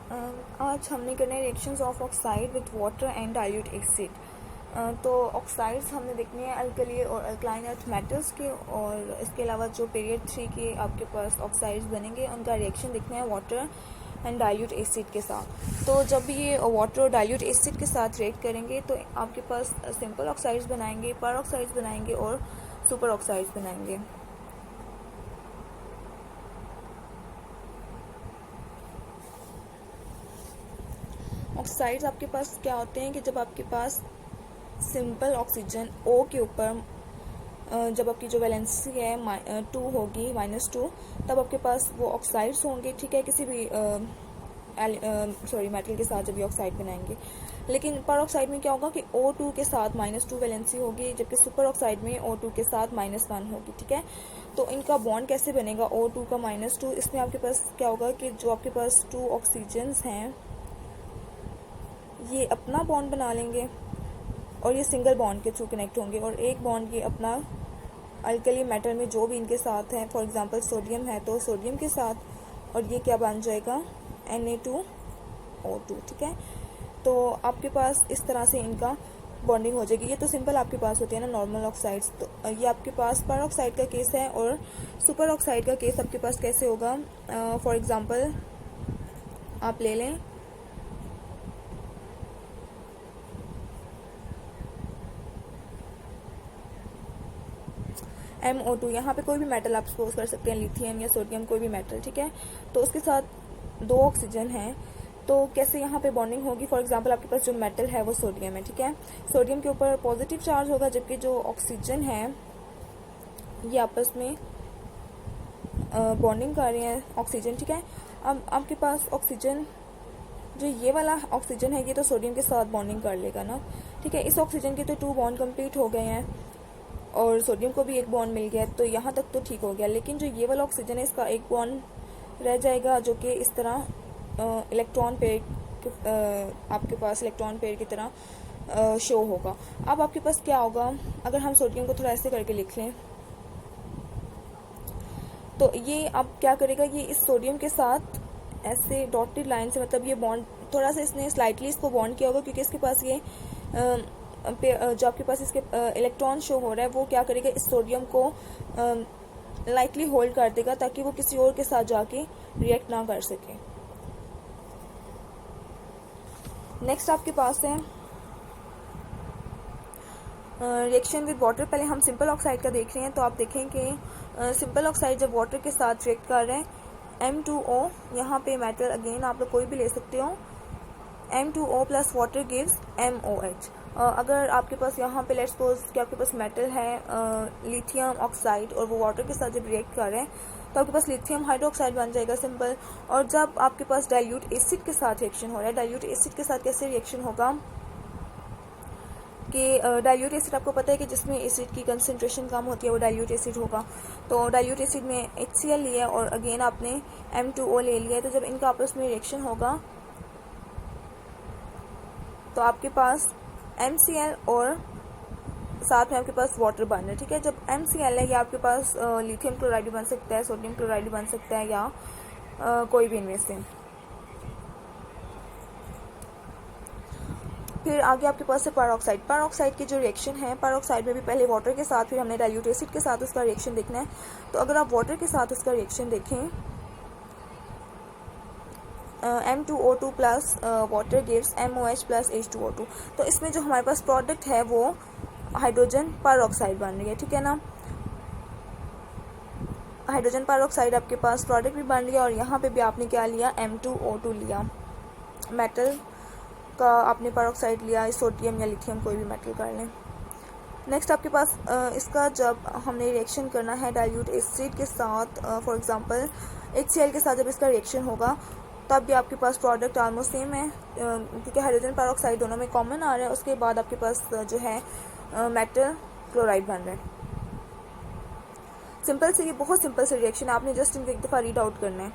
आज हमने करना है reactions of oxide with water and dilute acid. तो ऑक्साइड्स हमने देखने हैं अल्कली और अल्कलाइन अर्थ मेटल्स के, और इसके अलावा जो पीरियड 3 के आपके पास ऑक्साइड्स बनेंगे उनका रिएक्शन देखना है वाटर एंड डाइल्यूट एसिड के साथ। तो जब ये वाटर और डाइल्यूट एसिड के साथ रिएक्ट करेंगे तो आपके पास सिंपल ऑक्साइड्स बनाएंगे, पर ऑक्साइड्स बनाएंगे और सुपर ऑक्साइड्स बनाएंगे। ऑक्साइड्स आपके पास क्या होते हैं कि जब आपके पास सिंपल ऑक्सीजन O के ऊपर जब आपकी जो वैलेंसी है 2 होगी -2, तब आपके पास वो ऑक्साइड्स होंगे, ठीक है, किसी भी मेटल के साथ जब ये ऑक्साइड बनाएंगे। लेकिन पर ऑक्साइड में क्या होगा कि O2 के साथ -2 वैलेंसी होगी, जबकि सुपर ऑक्साइड में O2 के साथ -1 होगी, ठीक है। तो इनका बॉन्ड कैसे बनेगा O2 का -2? इसमें आपके पास क्या होगा कि जो आपके पास 2 ऑक्सीजन्स हैं ये अपना बॉन्ड बना लेंगे और ये सिंगल बॉन्ड के थ्रू कनेक्ट होंगे, और एक बॉन्ड ये अपना अल्कली मेटल में जो भी इनके साथ है, फॉर एग्जांपल सोडियम है तो सोडियम के साथ, और ये क्या बन जाएगा Na2O2, ठीक है। तो आपके पास इस तरह से इनका बॉन्डिंग हो जाएगी। ये तो सिंपल आपके पास होती है ना नॉर्मल ऑक्साइड्स। तो ये आपके पास पर ऑक्साइड का केस है, और सुपर ऑक्साइड का केस आपके पास कैसे होगा? फॉर एग्जांपल आप ले लें MO2, यहाँ पे कोई भी मेटल आप सपोज कर सकते हैं, लिथियम या सोडियम, कोई भी मेटल, ठीक है। तो उसके साथ 2 ऑक्सीजन हैं, तो कैसे यहाँ पे बॉन्डिंग होगी? फॉर एग्जांपल आपके पास जो मेटल है वो सोडियम है, ठीक है। सोडियम के ऊपर पॉजिटिव चार्ज होगा, जबकि जो ऑक्सीजन है ये आपस में बॉन्डिंग कर रहे हैं ऑक्सीजन, ठीक है। अब आपके पास ऑक्सीजन, जो ये वाला ऑक्सीजन है ये तो सोडियम के साथ बॉन्डिंग कर लेगा ना, ठीक है। इस ऑक्सीजन के तो 2 बॉन्ड कंप्लीट हो गए हैं और सोडियम को भी एक बॉन्ड मिल गया, तो यहाँ तक तो ठीक हो गया। लेकिन जो ये वाला ऑक्सीजन है इसका एक बॉन्ड रह जाएगा, जो कि इस तरह इलेक्ट्रॉन पेयर आपके पास इलेक्ट्रॉन पेयर की तरह शो होगा। अब आपके पास क्या होगा, अगर हम सोडियम को थोड़ा ऐसे करके लिख लें तो ये अब क्या करेगा, ये इस सोडियम के साथ ऐसे डॉटेड लाइन से, मतलब ये बॉन्ड थोड़ा सा इसने स्लाइटली इसको बॉन्ड किया होगा, क्योंकि इसके पास ये जो आपके पास इसके इलेक्ट्रॉन शो हो रहा है वो क्या करेगा, इस सोडियम को लाइटली होल्ड कर देगा ताकि वो किसी और के साथ जाके रिएक्ट ना कर सके। नेक्स्ट आपके पास है रिएक्शन विद वाटर। पहले हम सिंपल ऑक्साइड का देख रहे हैं, तो आप देखें कि सिंपल ऑक्साइड जब वाटर के साथ रिएक्ट कर रहे हैं M2O, यहाँ पे मेटल अगेन आप लोग कोई भी ले सकते हो, M2O plus water gives MOH। अगर आपके पास यहाँ पे लेट्स सपोज कि आपके पास मेटल है लिथियम ऑक्साइड, और वो वाटर के साथ जब रिएक्ट कर रहे हैं तो आपके पास लिथियम हाइड्रोक्साइड बन जाएगा सिंपल। और जब आपके पास डाइल्यूट एसिड के साथ रिएक्शन हो रहा है, डाइल्यूट एसिड के साथ कैसे रिएक्शन होगा कि डाइल्यूट एसिड आपको पता है कि जिसमें एसिड की कंसंट्रेशन कम होती है वो डाइल्यूट एसिड होगा। तो डाइल्यूट एसिड में HCl लिया और अगेन आपने M2O ले लिया है, तो जब इनका आपस में रिएक्शन होगा तो आपके पास MCl और साथ में आपके पास वाटर बन रहा है, ठीक है। जब MCl है, या आपके पास लिथियम क्लोराइड भी बन सकता है, सोडियम क्लोराइड भी बन सकता है, या कोई भी इनमें से। फिर आगे आपके पास है पर ऑक्साइड की जो रिएक्शन है, पर ऑक्साइड में भी पहले वाटर के साथ, फिर हमने डाइल्यूट एसिड के साथ उसका रिएक्शन देखना है। तो अगर आप वाटर के साथ उसका रिएक्शन देखें, M2O2 plus water gives MOH plus H2O2। तो इसमें जो हमारे पास प्रोडक्ट है वो हाइड्रोजन पर ऑक्साइड बन रही है, ठीक है ना। हाइड्रोजन पर ऑक्साइड आपके पास प्रोडक्ट भी बन रही है, और यहाँ पे भी आपने क्या लिया, M2O2 लिया, मेटल का आपने पर ऑक्साइड लिया, सोडियम या लिथियम कोई भी मेटल कर लें। नेक्स्ट आपके पास इसका जब हमने रिएक्शन करना है डाइल्यूट एसिड के साथ, फॉर एग्जांपल HCl के साथ जब इसका रिएक्शन होगा तब भी आपके पास प्रोडक्ट ऑलमोस्ट सेम है, क्योंकि हाइड्रोजन पर ऑक्साइड दोनों में कॉमन आ रहा है। उसके बाद आपके पास जो है मेटल क्लोराइड बन रहा है। सिंपल से, ये बहुत सिंपल से रिएक्शन है, आपने जस्ट इनको एक दफ़ा रीड आउट करना है।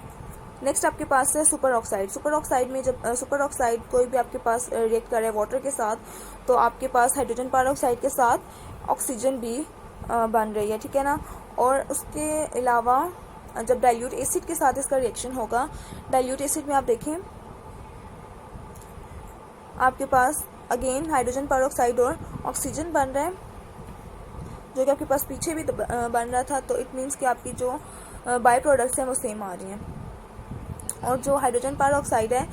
नेक्स्ट आपके पास है सुपर ऑक्साइड। सुपर ऑक्साइड में जब सुपर ऑक्साइड कोई भी आपके पास रिएक्ट कर रहा है वाटर के साथ, तो आपके पास हाइड्रोजन पर ऑक्साइड के साथ ऑक्सीजन भी बन रही है, ठीक है ना। और उसके अलावा जब डाइल्यूट एसिड के साथ इसका रिएक्शन होगा, डाइल्यूट एसिड में आप देखें आपके पास अगेन हाइड्रोजन पर और ऑक्सीजन बन रहा है, जो कि आपके पास पीछे भी बन रहा था। तो इट मीन्स कि आपकी जो बाई प्रोडक्ट्स हैं वो सेम आ रही हैं। और जो हाइड्रोजन पर है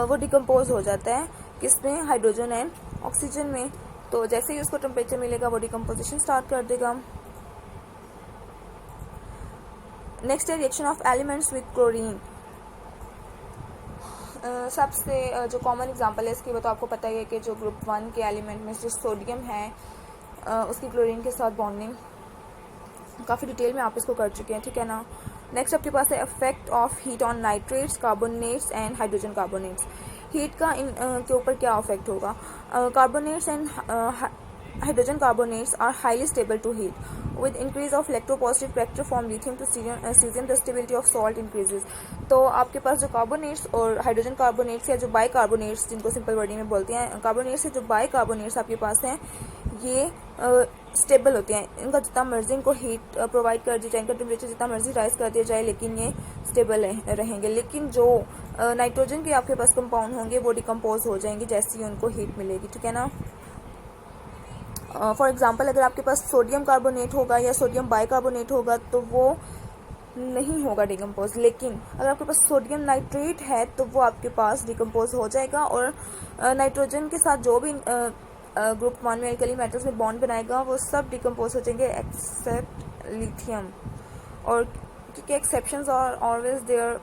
वो डिकम्पोज हो जाता है किसमें, हाइड्रोजन एंड ऑक्सीजन में। तो जैसे ही उसको टेम्परेचर मिलेगा वो डिकम्पोजिशन स्टार्ट कर देगा। नेक्स्ट है reaction of elements with chlorine. सबसे जो कॉमन एग्जांपल है इसकी, वो तो आपको पता ही है कि जो ग्रुप 1 के एलिमेंट में जो सोडियम है उसकी क्लोरीन के साथ बॉन्डिंग काफ़ी डिटेल में आप इसको कर चुके हैं, ठीक है ना। नेक्स्ट आपके पास है effect of heat on nitrates, carbonates and hydrogen carbonates. Heat का इन के ऊपर क्या इफेक्ट होगा। Carbonates and hydrogen carbonates are highly stable to heat with increase of electropositive reactor from lithium to cesium the stability of salt increases। तो आपके पास जो carbonates और हाइड्रोजन कार्बोनेट्स या जो बाई कार्बोनेट्स जिनको सिंपल वर्डिंग में बोलते हैं, कार्बोनेट्स से जो बाई कार्बोनेट्स आपके पास हैं ये स्टेबल होते हैं। इनका जितना मर्जी इनको हीट प्रोवाइड कर दी जाए, इनका टेम्परेचर जितना मर्जी राइज कर दिया जाए, लेकिन ये स्टेबल रहेंगे। लेकिन जो नाइट्रोजन के आपके पास कंपाउंड होंगे वो डिकम्पोज हो जाएंगे जैसे ही उनको हीट मिलेगी, ठीक है ना। फॉर एग्जांपल अगर आपके पास सोडियम कार्बोनेट होगा या सोडियम बाइकार्बोनेट होगा तो वो नहीं होगा डिकम्पोज। लेकिन अगर आपके पास सोडियम नाइट्रेट है तो वो आपके पास डिकम्पोज हो जाएगा और नाइट्रोजन के साथ जो भी ग्रुप 1 में एल्कली मेटल्स में बॉन्ड बनाएगा वो सब डिकम्पोज हो जाएंगे एक्सेप्ट लिथियम। और क्योंकि एक्सेप्शंस आर ऑलवेज देयर,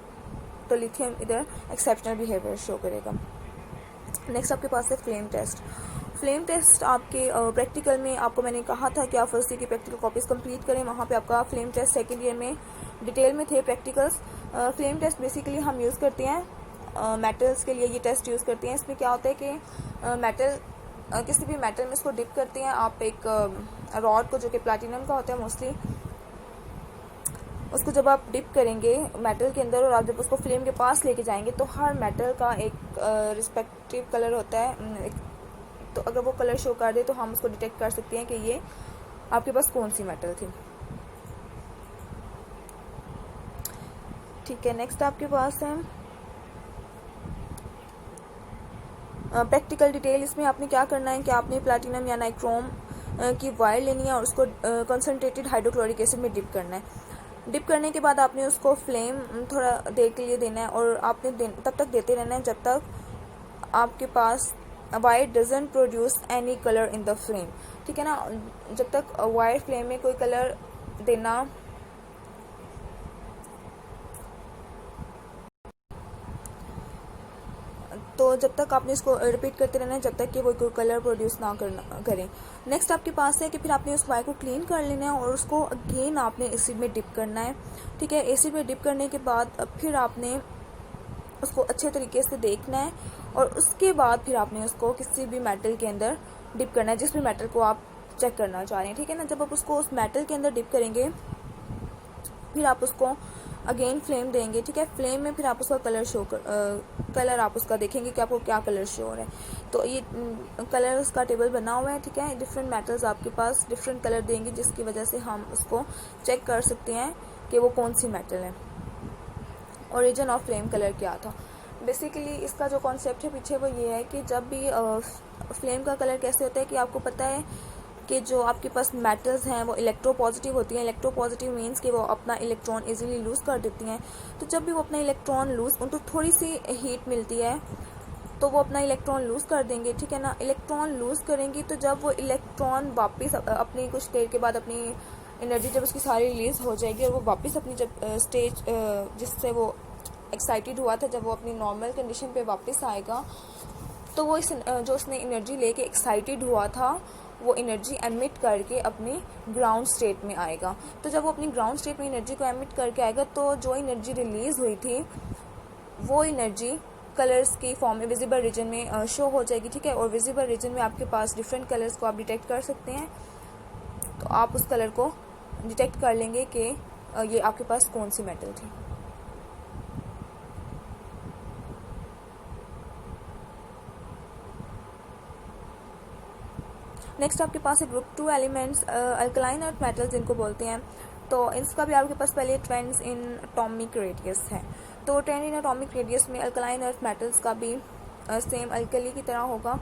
तो लिथियम इधर एक्सेप्शनल बिहेवियर शो करेगा। नेक्स्ट आपके पास है फ्लेम टेस्ट। फ्लेम टेस्ट आपके प्रैक्टिकल में आपको मैंने कहा था कि आप फर्स्ट ईयर की प्रैक्टिकल कॉपीज कंप्लीट करें, वहाँ पे आपका फ्लेम टेस्ट सेकंड ईयर में डिटेल में थे प्रैक्टिकल्स। फ्लेम टेस्ट बेसिकली हम यूज़ करते हैं मेटल्स के लिए, ये टेस्ट यूज़ करते हैं। इसमें क्या होता है कि मेटल किसी भी मेटल में इसको डिप करते हैं आप एक रॉड को, जो कि प्लैटिनम का होता है मोस्टली, उसको जब आप डिप करेंगे मेटल के अंदर और आप जब उसको फ्लेम के पास लेके जाएंगे तो हर मेटल का एक रिस्पेक्टिव कलर होता है। तो अगर वो कलर शो कर दे तो हम उसको डिटेक्ट कर सकते हैं कि ये आपके पास कौन सी मेटल थी, ठीक है। नेक्स्ट आपके पास है प्रैक्टिकल डिटेल। इसमें आपने क्या करना है कि आपने प्लैटिनम या नाइक्रोम की वायर लेनी है और उसको कंसनट्रेटेड हाइड्रोक्लोरिक एसिड में डिप करना है। डिप करने के बाद आपने उसको फ्लेम थोड़ा देर के लिए देना है और आपने तब तक देते रहना है जब तक आपके पास wire doesn't produce any colour in the flame, ठीक है ना। जब तक वायर फ्लेम में कोई कलर देना तो जब तक आपने इसको रिपीट करते रहना है जब तक कि वो कोई कलर प्रोड्यूस ना करें। नेक्स्ट आपके पास है कि फिर आपने उस वायर को क्लीन कर लेना है और उसको अगेन आपने एसिड में डिप करना है, ठीक है। एसिड में डिप करने के बाद फिर आपने उसको अच्छे तरीके से देखना है और उसके बाद फिर आपने उसको किसी भी मेटल के अंदर डिप करना है जिस भी मेटल को आप चेक करना चाह रहे हैं, ठीक है ना। जब आप उसको उस मेटल के अंदर डिप करेंगे फिर आप उसको अगेन फ्लेम देंगे, ठीक है। फ्लेम में फिर आप उसका कलर आप उसका देखेंगे कि आपको क्या कलर शो हो रहा है। तो ये कलर उसका टेबल बना हुआ है, ठीक है। डिफरेंट मेटल्स आपके पास डिफरेंट कलर देंगे जिसकी वजह से हम उसको चेक कर सकते हैं कि वो कौन सी मेटल है। ओरिजिन ऑफ फ्लेम कलर क्या था। बेसिकली इसका जो कॉन्सेप्ट है पीछे वो ये है कि जब भी फ्लेम का कलर कैसे होता है कि आपको पता है कि जो आपके पास मेटल्स हैं वो इलेक्ट्रोपॉजिटिव होती हैं। इलेक्ट्रोपॉजिटिव मीन्स कि वो अपना इलेक्ट्रॉन इजीली लूज़ कर देती हैं। तो जब भी वो अपना इलेक्ट्रॉन उनको थोड़ी सी हीट मिलती है तो वो अपना इलेक्ट्रॉन लूज़ कर देंगे, ठीक है ना। इलेक्ट्रॉन लूज़ करेंगी तो जब वो इलेक्ट्रॉन वापस अपनी कुछ देर के बाद अपनी एनर्जी जब उसकी सारी रिलीज़ हो जाएगी और वो वापस अपनी जब स्टेज जिससे वो एक्साइटेड हुआ था जब वो अपनी नॉर्मल कंडीशन पे वापस आएगा तो वो जो उसने एनर्जी लेके एक्साइटेड हुआ था वो एनर्जी एमिट करके अपनी ग्राउंड स्टेट में आएगा। तो जब वो अपनी ग्राउंड स्टेट में एनर्जी को एमिट करके आएगा तो जो एनर्जी रिलीज़ हुई थी वो एनर्जी कलर्स की फॉर्म में विजिबल रीजन में शो हो जाएगी, ठीक है। और विजिबल रीजन में आपके पास डिफरेंट कलर्स को आप डिटेक्ट कर सकते हैं। तो आप उस कलर को डिटेक्ट कर लेंगे कि ये आपके पास कौन सी मेटल थी। नेक्स्ट आपके पास है group 2 elements, alkaline earth metals जिनको बोलते हैं। तो इसका भी आपके पास पहले ट्रेंड्स इन एटॉमिक रेडियस है। तो ट्रेंड इन एटॉमिक रेडियस में अल्कलाइन अर्थ मेटल्स का भी सेम अल्कली की तरह होगा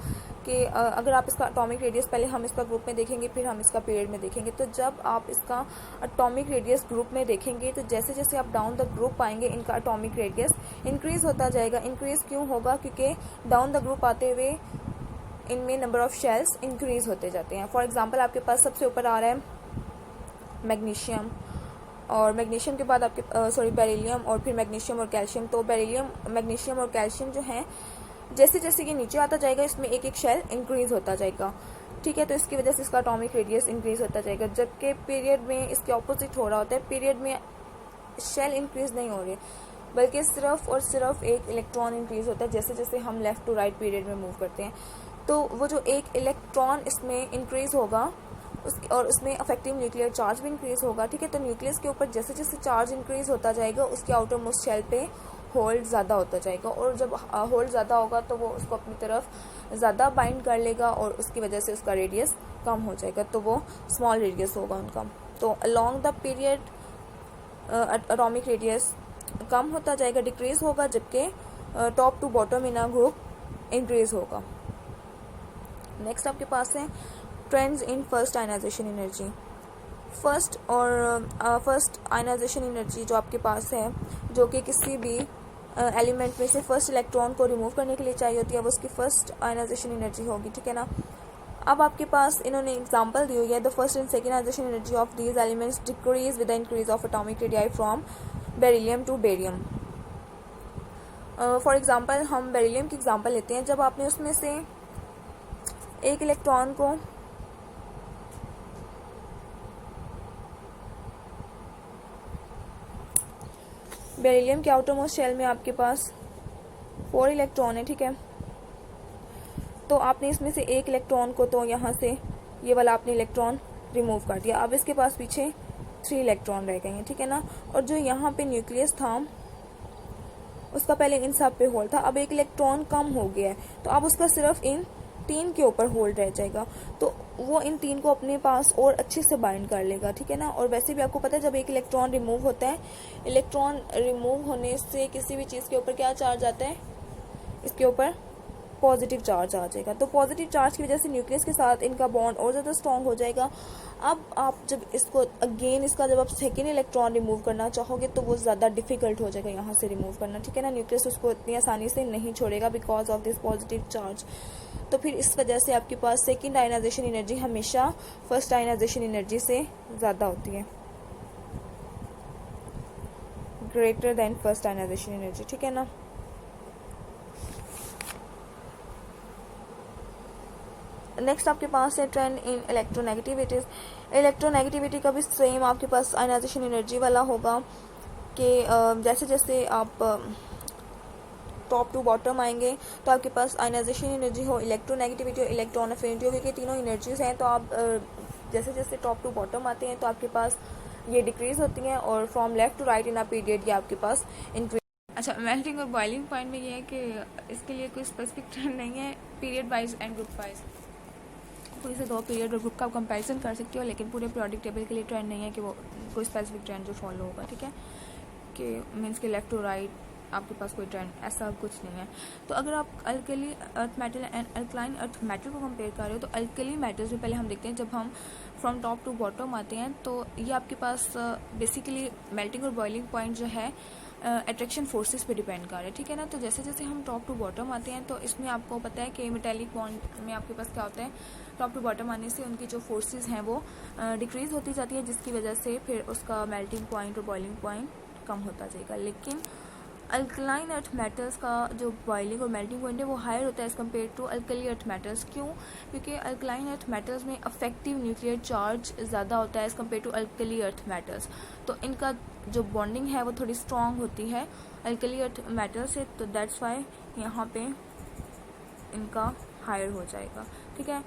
कि अगर आप इसका एटॉमिक रेडियस, पहले हम इसका ग्रुप में देखेंगे फिर हम इसका पीरियड में देखेंगे। तो जब आप इसका एटॉमिक रेडियस ग्रुप में देखेंगे तो जैसे जैसे आप डाउन द ग्रुप आएंगे इनका एटॉमिक रेडियस इंक्रीज होता जाएगा। इंक्रीज क्यों होगा? क्योंकि डाउन द ग्रुप आते हुए इनमें नंबर ऑफ शेल्स इंक्रीज होते जाते हैं। फॉर एग्जांपल आपके पास सबसे ऊपर आ रहा है मैग्नीशियम, और मैग्नीशियम के बाद आपके बेरिलियम, और फिर मैग्नीशियम और कैल्शियम। तो बेरिलियम, मैग्नीशियम और कैल्शियम जो हैं जैसे जैसे ये नीचे आता जाएगा इसमें एक एक शेल इंक्रीज होता जाएगा, ठीक है। तो इसकी वजह से इसका एटॉमिक रेडियस इंक्रीज होता जाएगा, जबकि पीरियड में इसके ऑपोजिट हो रहा होता है। पीरियड में शेल इंक्रीज नहीं हो रहे बल्कि सिर्फ और सिर्फ एक इलेक्ट्रॉन इंक्रीज होता है जैसे जैसे हम लेफ्ट टू राइट पीरियड में मूव करते हैं। तो वो जो एक इलेक्ट्रॉन इसमें इंक्रीज होगा और उसमें अफेक्टिव न्यूक्लियर चार्ज भी इंक्रीज होगा, ठीक है। तो न्यूक्लियस के ऊपर जैसे जैसे चार्ज इंक्रीज होता जाएगा उसके आउटर मोस्ट शेल पे होल्ड ज़्यादा होता जाएगा, और जब होल्ड ज़्यादा होगा तो वो उसको अपनी तरफ ज़्यादा बाइंड कर लेगा और उसकी वजह से उसका रेडियस कम हो जाएगा, तो वो स्मॉल रेडियस होगा उनका। तो along the period atomic radius कम होता जाएगा, डिक्रीज होगा, जबकि top to bottom in a group increase होगा। नेक्स्ट आपके पास है trends in first ionisation energy. First ionisation energy जो आपके पास है, जो कि किसी भी एलिमेंट में से फर्स्ट इलेक्ट्रॉन को रिमूव करने के लिए चाहिए होती है, वो उसकी फर्स्ट आयनाइजेशन एनर्जी होगी, ठीक है ना। अब आपके पास इन्होंने एग्जांपल दी हुई है, the first and second ionisation energy of these elements decrease with the increase of atomic radii from beryllium to barium. For example हम बेरिलियम की एग्जांपल लेते हैं। जब आपने उसमें से एक इलेक्ट्रॉन को बेरिलियम के आउटर मोस्ट शेल में आपके पास 4 इलेक्ट्रॉन है, ठीक है। तो आपने इसमें से एक इलेक्ट्रॉन को तो यहाँ से ये वाला आपने इलेक्ट्रॉन रिमूव कर दिया। अब इसके पास पीछे 3 इलेक्ट्रॉन रह गए हैं, ठीक है ना। और जो यहाँ पे न्यूक्लियस था उसका पहले इन सब पे होल्ड था, अब एक इलेक्ट्रॉन कम हो गया है तो अब उसका सिर्फ इन 3 के ऊपर होल्ड रह जाएगा, तो वो इन 3 को अपने पास और अच्छे से बाइंड कर लेगा, ठीक है ना। और वैसे भी आपको पता है जब एक इलेक्ट्रॉन रिमूव होता है, इलेक्ट्रॉन रिमूव होने से किसी भी चीज़ के ऊपर क्या चार्ज आता है, इसके ऊपर पॉजिटिव चार्ज आ जाएगा। तो पॉजिटिव चार्ज की वजह से न्यूक्लियस के साथ इनका बॉन्ड और ज़्यादा स्ट्रॉन्ग हो जाएगा। अब आप जब इसको अगेन इसका जब आप सेकेंड इलेक्ट्रॉन रिमूव करना चाहोगे तो वो ज़्यादा डिफिकल्ट हो जाएगा यहाँ से रिमूव करना, ठीक है ना। न्यूक्लियस उसको इतनी आसानी से नहीं छोड़ेगा because of this positive charge. तो फिर इस वजह से आपके पास सेकेंड आयनाइजेशन एनर्जी हमेशा फर्स्ट आयनाइजेशन एनर्जी से ज़्यादा होती है, greater than first ionisation energy, ठीक है ना। नेक्स्ट आपके पास है ट्रेंड इन इलेक्ट्रोनेगेटिविटीज। इलेक्ट्रोनेगेटिविटी का भी सेम आपके पास आयनाइजेशन एनर्जी वाला होगा कि जैसे जैसे आप टॉप टू बॉटम आएंगे तो आपके पास आयनाइजेशन एनर्जी हो, इलेक्ट्रोनेगेटिविटी हो, इलेक्ट्रॉन अफिनिटी हो, क्योंकि तीनों एनर्जीज हैं। तो आप जैसे जैसे टॉप टू बॉटम आते हैं तो आपके पास ये डिक्रीज होती हैं, और from left to right in a period ये आपके पास इंक्रीज। अच्छा, मेल्टिंग और बॉइलिंग पॉइंट में ये है कि इसके लिए कोई स्पेसिफिक ट्रेंड नहीं है, period wise and group wise कोई से 2 पीरियड और ग्रुप का कंपैरिजन कर सकते हो, लेकिन पूरे पीरियोडिक टेबल के लिए ट्रेंड नहीं है कि वो कोई स्पेसिफिक ट्रेंड जो फॉलो होगा, ठीक है, कि मीन्स के लेफ्ट टू राइट आपके पास कोई ट्रेंड ऐसा कुछ नहीं है। तो अगर आप alkali earth metal and alkaline earth metal को कंपेयर कर रहे हो तो अल्कली मेटल्स में पहले हम देखते हैं जब हम फ्रॉम टॉप टू बॉटम आते हैं तो ये आपके पास बेसिकली मेल्टिंग और बॉइलिंग पॉइंट जो है अट्रैक्शन फोर्सेस पे डिपेंड कर रहे हैं, ठीक है ना। तो जैसे जैसे हम टॉप टू बॉटम आते हैं तो इसमें आपको पता है कि मेटेलिक बॉन्ड में आपके पास क्या होता है, टॉप टू बॉटम आने से उनकी जो फोर्सेस हैं वो डिक्रीज होती जाती है, जिसकी वजह से फिर उसका मेल्टिंग पॉइंट और बॉइलिंग पॉइंट कम होता जाएगा। लेकिन अल्कलाइन अर्थ मेटल्स का जो बॉइलिंग और मेल्टिंग पॉइंट है वो हायर होता है as compared to alkali earth metals. क्यों? क्योंकि अल्कलाइन अर्थ मेटल्स में अफेक्टिव न्यूक्लियर चार्ज ज़्यादा होता है as compared to alkali earth metals, तो इनका जो बॉन्डिंग है वो थोड़ी स्ट्रॉन्ग होती है अल्कली अर्थ मेटल से, तो दैट्स वाई यहाँ पे इनका हायर हो जाएगा, ठीक है।